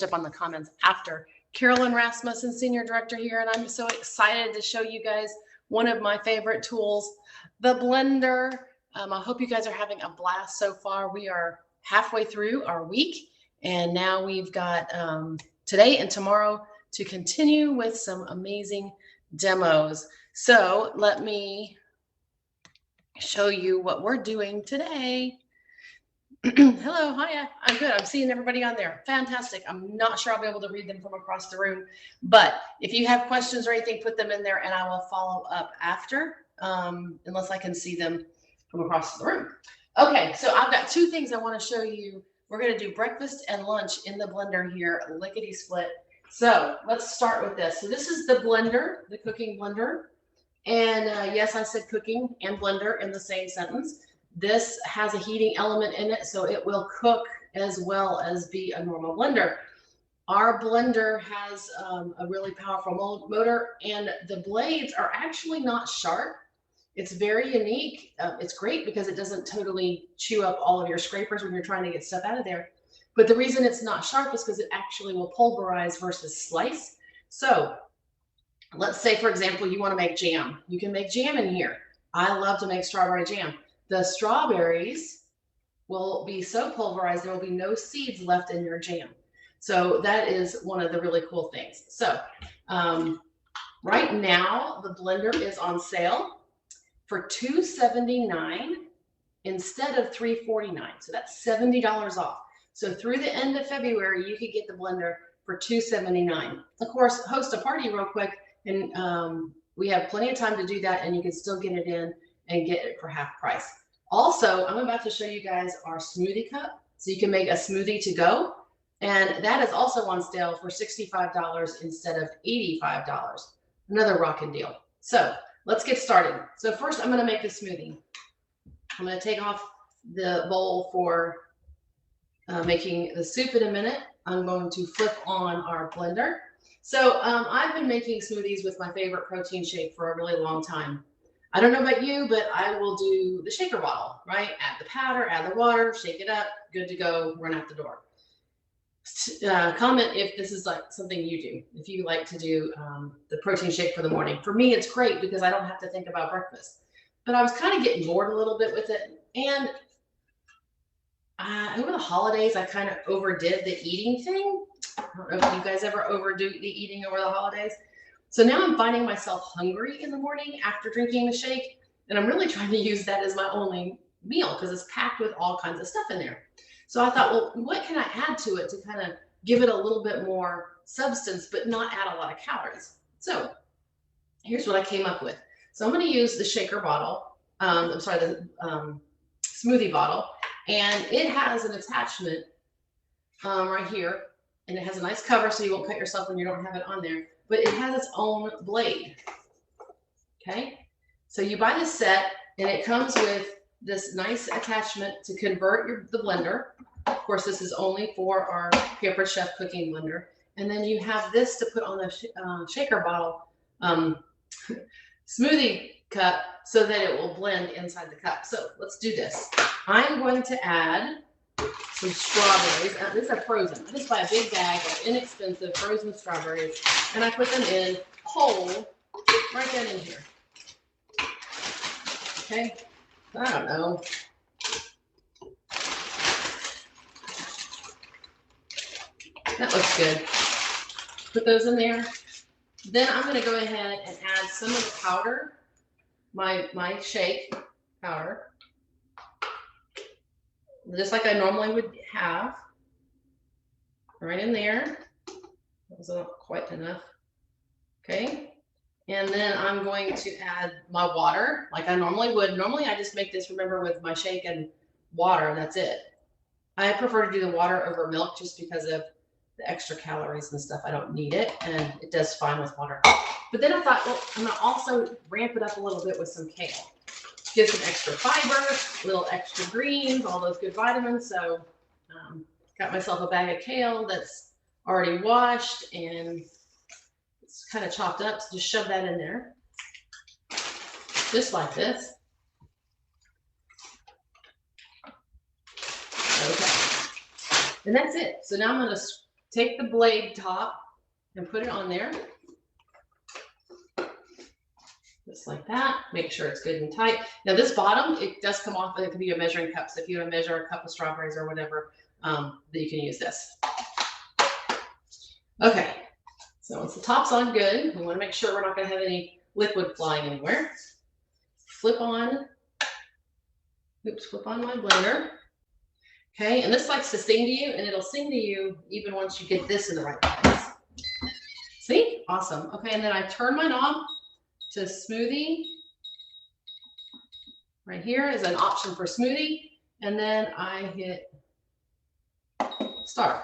up on the comments after. Carolyn Rasmussen, Senior Director here, and I'm so excited to show you guys one of my favorite tools, the blender. I hope you guys are having a blast so far. We are halfway through our week, and now we've got today and tomorrow to continue with some amazing demos. So let me show you what we're doing today. Hello, hiya. I'm good. I'm seeing everybody on there. Fantastic. I'm not sure I'll be able to read them from across the room, but if you have questions or anything, put them in there and I will follow up after, unless I can see them from across the room. Okay, so I've got two things I want to show you. We're going to do breakfast and lunch in the blender here, lickety split. So let's start with this. So this is the blender, the cooking blender. And yes, I said cooking and blender in the same sentence. This has a heating element in it, so it will cook as well as be a normal blender. Our blender has a really powerful motor, and the blades are actually not sharp. It's very unique. It's great because it doesn't totally chew up all of your scrapers when you're trying to get stuff out of there. But the reason it's not sharp is because it actually will pulverize versus slice. So let's say, for example, you want to make jam. You can make jam in here. I love to make strawberry jam. The strawberries will be so pulverized, there will be no seeds left in your jam. So that is one of the really cool things. So right now, the blender is on sale for $279 instead of $349. So that's $70 off. So through the end of February, you could get the blender for $279. Of course, host a party real quick, and we have plenty of time to do that, and you can still get it in and get it for half price. Also, I'm about to show you guys our smoothie cup, so you can make a smoothie to go, and that is also on sale for $65 instead of $85. Another rockin' deal. So let's get started. So first, I'm going to make the smoothie. I'm going to take off the bowl for making the soup in a minute. I'm going to flip on our blender. So I've been making smoothies with my favorite protein shake for a really long time. I don't know about you, but I will do the shaker bottle, right? Add the powder, add the water, shake it up, good to go, run out the door. Comment if this is like something you do, if you like to do the protein shake for the morning. For me, it's great because I don't have to think about breakfast. But I was kind of getting bored a little bit with it. And over the holidays, I kind of overdid the eating thing. I don't know if you guys ever overdo the eating over the holidays. So now I'm finding myself hungry in the morning after drinking the shake, and I'm really trying to use that as my only meal because it's packed with all kinds of stuff in there. So I thought, well, what can I add to it to kind of give it a little bit more substance, but not add a lot of calories? So here's what I came up with. So I'm going to use the shaker bottle, the smoothie bottle, and it has an attachment right here, and it has a nice cover so you won't cut yourself when you don't have it on there. But it has its own blade, okay? So you buy this set, and it comes with this nice attachment to convert the blender. Of course, this is only for our Pampered Chef cooking blender. And then you have this to put on the shaker bottle smoothie cup so that it will blend inside the cup. So let's do this. I'm going to add some strawberries. These are frozen. I just buy a big bag of inexpensive frozen strawberries, and I put them in whole right down in here. Okay, I don't know. That looks good. Put those in there. Then I'm going to go ahead and add some of the powder, my shake powder, just like I normally would have, right in there. That was not quite enough. Okay. And then I'm going to add my water like I normally would. Normally I just make this, remember, with my shake and water, and that's it. I prefer to do the water over milk just because of the extra calories and stuff. I don't need it, and it does fine with water. But then I thought, well, I'm going to also ramp it up a little bit with some kale. Get some extra fiber, a little extra greens, all those good vitamins. So got myself a bag of kale that's already washed and it's kind of chopped up. So just shove that in there, just like this. Okay, and that's it. So now I'm going to take the blade top and put it on there. Just like that. Make sure it's good and tight. Now this bottom, it does come off. It could be a measuring cup. So if you want to measure a cup of strawberries or whatever, that you can use this. Okay. So once the top's on good, we want to make sure we're not going to have any liquid flying anywhere. Flip on. Oops, flip on my blender. Okay, and this likes to sing to you, and it'll sing to you even once you get this in the right place. See? Awesome. Okay, and then I turn my knob to smoothie. Right here is an option for smoothie, and then I hit start.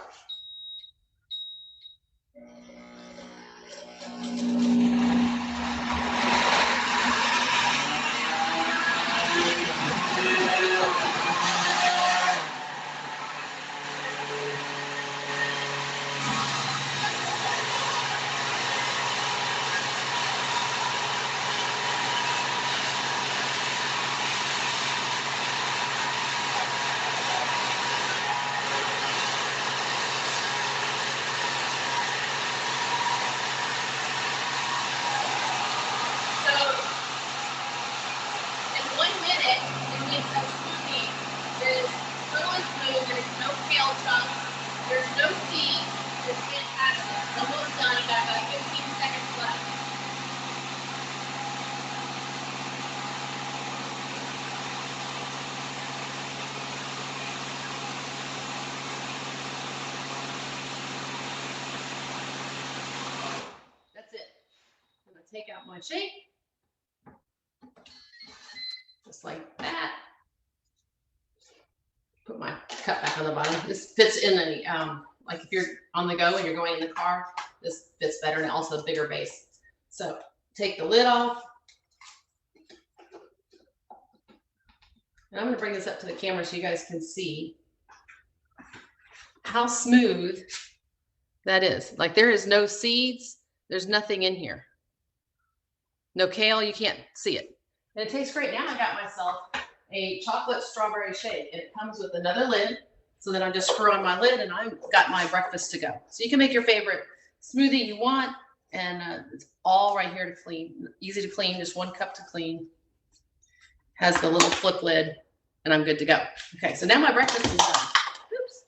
There's no seed. It's fantastic. It's almost done. You got about 15 seconds left. That's it. I'm going to take out my shake. Just like that. Put my cup back on the bottom. This fits in the, like if you're on the go and you're going in the car, this fits better, and also a bigger base. So take the lid off. And I'm going to bring this up to the camera so you guys can see how smooth that is. Like there is no seeds. There's nothing in here. No kale. You can't see it. And it tastes great. Now I got myself a chocolate strawberry shake, and it comes with another lid. So then I just screw on my lid and I've got my breakfast to go. So you can make your favorite smoothie you want, and it's all right here to clean. Easy to clean, just 1 cup to clean. Has the little flip lid, and I'm good to go. Okay, so now my breakfast is done. Oops.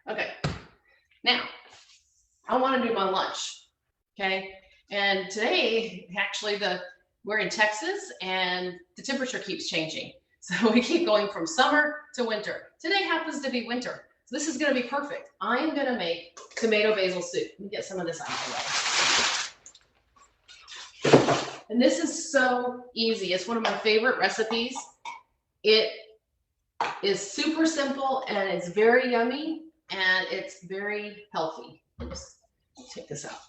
Okay, now I want to do my lunch. Okay, and today actually we're in Texas and the temperature keeps changing. So we keep going from summer to winter. Today happens to be winter. So this is going to be perfect. I am going to make tomato basil soup. Let me get some of this out of the way. And this is so easy. It's one of my favorite recipes. It is super simple and it's very yummy and it's very healthy. Oops. Take this out.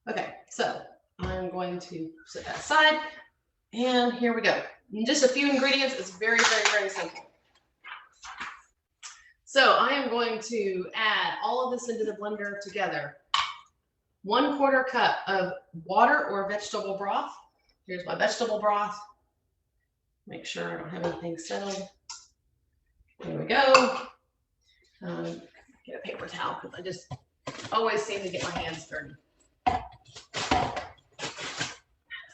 Okay, so I'm going to set that aside, and here we go. And just a few ingredients. It's very, very, very simple. So I am going to add all of this into the blender together. 1/4 cup of water or vegetable broth. Here's my vegetable broth. Make sure I don't have anything settled. There we go. Get a paper towel because I just always seem to get my hands dirty.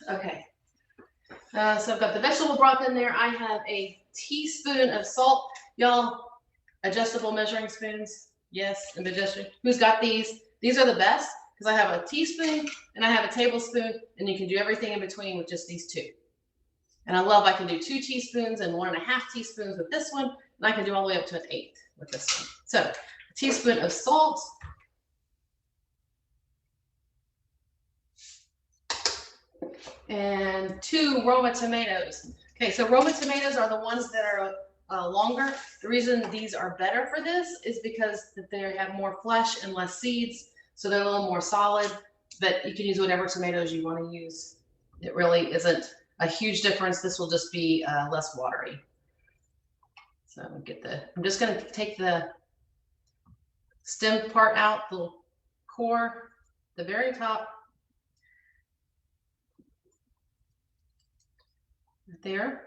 Okay, so I've got the vegetable broth in there. I have a teaspoon of salt. Y'all, adjustable measuring spoons. Yes, and adjustable. Who's got these? These are the best because I have a teaspoon and I have a tablespoon, and you can do everything in between with just these 2. And I can do 2 teaspoons and 1.5 teaspoons with this one, and I can do all the way up to an 1/8 with this one. So a teaspoon of salt. And 2 Roma tomatoes. Okay, so Roma tomatoes are the ones that are longer. The reason these are better for this is because they have more flesh and less seeds, so they're a little more solid, but you can use whatever tomatoes you want to use. It really isn't a huge difference. This will just be less watery. So I'm just going to take the stem part out, the core, the very top. right there.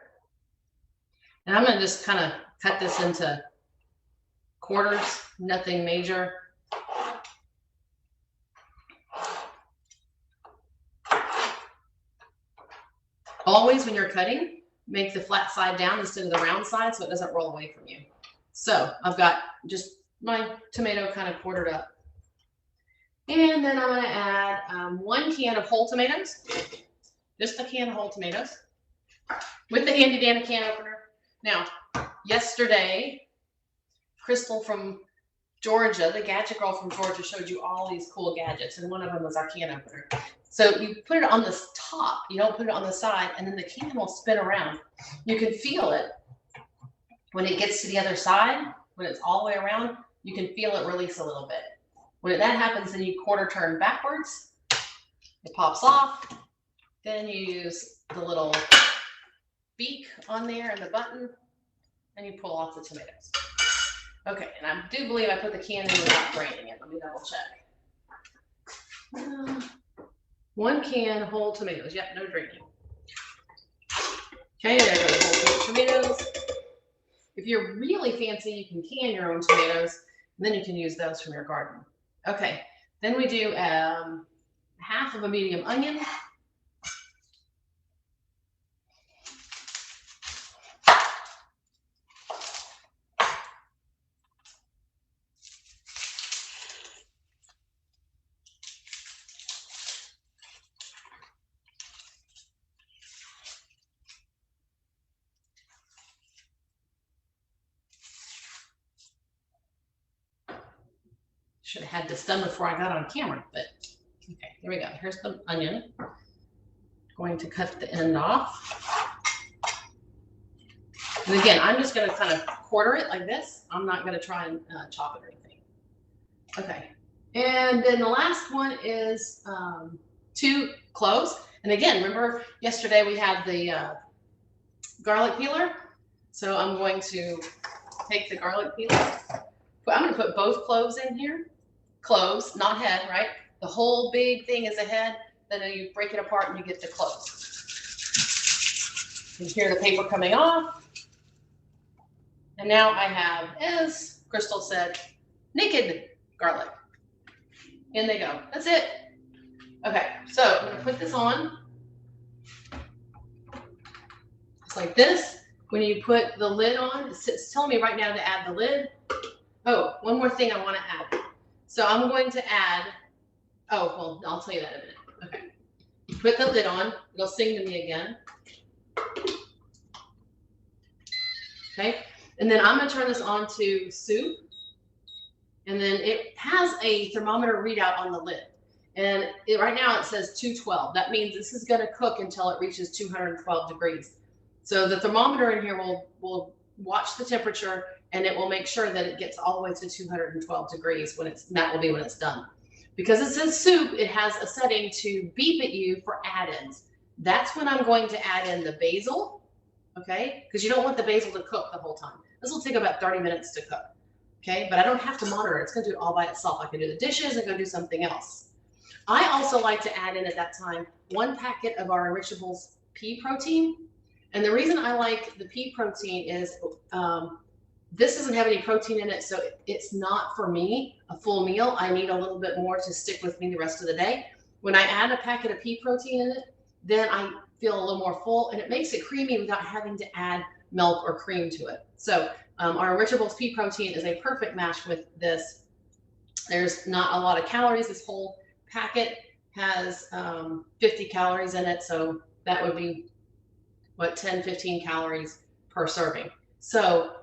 And I'm gonna just kind of cut this into quarters, nothing major. Always when you're cutting, make the flat side down instead of the round side so it doesn't roll away from you. So I've got just my tomato kind of quartered up. And then I'm going to add 1 can of whole tomatoes, just a can of whole tomatoes with the handy dandy can opener. Now, yesterday, Crystal from Georgia, the gadget girl from Georgia, showed you all these cool gadgets, and one of them was our can opener. So you put it on the top, you don't put it on the side, and then the can will spin around. You can feel it when it gets to the other side, when it's all the way around, you can feel it release a little bit. When that happens, then you quarter turn backwards, it pops off, then you use the little beak on there and the button, and you pull off the tomatoes. Okay, and I do believe I put the can in without draining it. Let me double check. 1 can whole tomatoes. Yep, no draining. Okay, there go the whole tomatoes. If you're really fancy, you can your own tomatoes, and then you can use those from your garden. Okay, then we do half of a medium onion. Should have had this done before I got on camera, but okay, here we go. Here's the onion. Going to cut the end off. And again, I'm just going to kind of quarter it like this. I'm not going to try and chop it or anything. Okay, and then the last one is 2 cloves. And again, remember yesterday we had the garlic peeler. So I'm going to take the garlic peeler. I'm going to put both cloves in here. Cloves, not head, right? The whole big thing is a head. Then you break it apart and you get the cloves. You can hear the paper coming off. And now I have, as Crystal said, naked garlic. In they go. That's it. Okay, so I'm going to put this on. Just like this. When you put the lid on, it's telling me right now to add the lid. Oh, one more thing I want to add. So I'm going to add, oh, well, I'll tell you that in a minute. Okay. Put the lid on. It'll sing to me again. Okay. And then I'm going to turn this on to soup. And then it has a thermometer readout on the lid. And right now it says 212. That means this is going to cook until it reaches 212 degrees. So the thermometer in here will watch the temperature, and it will make sure that it gets all the way to 212 degrees that will be when it's done. Because it says soup, it has a setting to beep at you for add-ins. That's when I'm going to add in the basil, okay? Because you don't want the basil to cook the whole time. This will take about 30 minutes to cook, okay? But I don't have to monitor it. It's going to do it all by itself. I can do the dishes and go do something else. I also like to add in at that time 1 packet of our Enrichables pea protein. And the reason I like the pea protein is this doesn't have any protein in it, so it's not for me a full meal. I need a little bit more to stick with me the rest of the day. When I add a packet of pea protein in it, then I feel a little more full, and it makes it creamy without having to add milk or cream to it. So our Enrichables pea protein is a perfect match with this. There's not a lot of calories. This whole packet has 50 calories in it, so that would be, what, 10, 15 calories per serving. So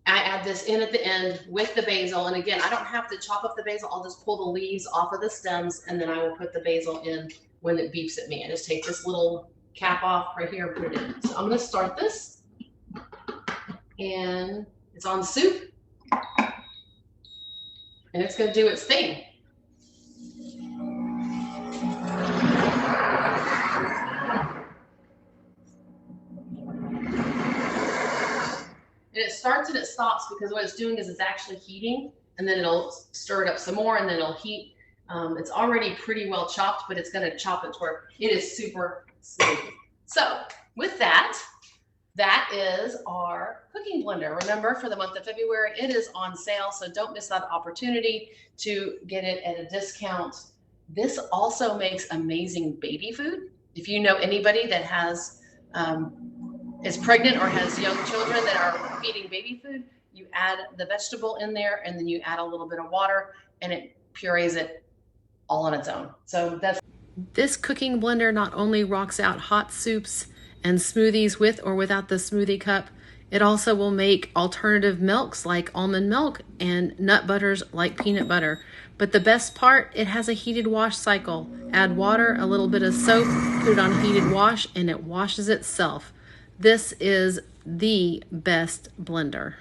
I add this in at the end with the basil. And again, I don't have to chop up the basil. I'll just pull the leaves off of the stems, and then I will put the basil in when it beeps at me. I just take this little cap off right here and put it in. So I'm going to start this. And it's on soup. And it's going to do its thing. And it starts and it stops because what it's doing is it's actually heating, and then it'll stir it up some more, and then it'll heat. It's already pretty well chopped, but it's going to chop it to where it is super smooth. So with that, that is our cooking blender. Remember, for the month of February, it is on sale, so don't miss that opportunity to get it at a discount. This also makes amazing baby food. If you know anybody that is pregnant or has young children that are feeding baby food, you add the vegetable in there and then you add a little bit of water and it purees it all on its own. So this cooking blender not only rocks out hot soups and smoothies with or without the smoothie cup, it also will make alternative milks like almond milk and nut butters like peanut butter. But the best part, it has a heated wash cycle. Add water, a little bit of soap, put it on heated wash, and it washes itself. This is the best blender.